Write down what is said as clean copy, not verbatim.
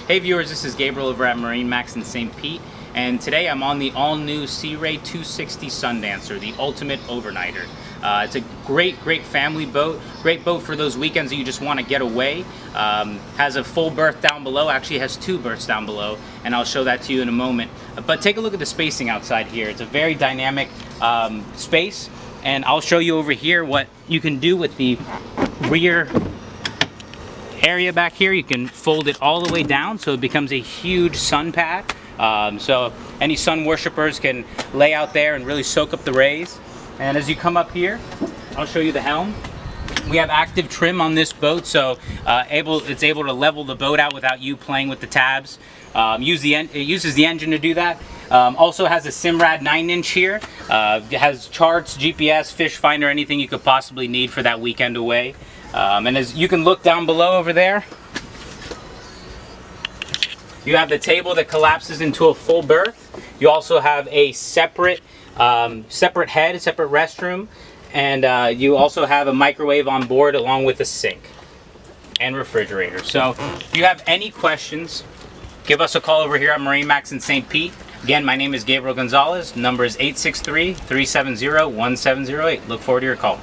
Hey viewers, this is Gabriel over at Marinemax in St. Pete, and today I'm on the all-new Sea Ray 260 Sundancer, the ultimate overnighter. It's a great family boat, great boat for those weekends that you just want to get away. Has a full berth down below, actually has two berths down below, and I'll show that to you in a moment. But take a look at the spacing outside here. It's a very dynamic space, and I'll show you over here what you can do with the rear area back here. You can fold it all the way down so it becomes a huge sun pad. So any sun worshippers can lay out there and really soak up the rays. And as you come up here, I'll show you the helm. We have active trim on this boat, so it's able to level the boat out without you playing with the tabs. It uses the engine to do that. Also has a Simrad 9-inch here. It has charts, GPS, fish finder, anything you could possibly need for that weekend away. And as you can look down below over there, you have the table that collapses into a full berth. You also have a separate head, separate restroom, and you also have a microwave on board along with a sink and refrigerator. So if you have any questions, give us a call over here at Marinemax in St. Pete. Again, my name is Gabriel Gonzalez. Number is 863-370-1708. Look forward to your call.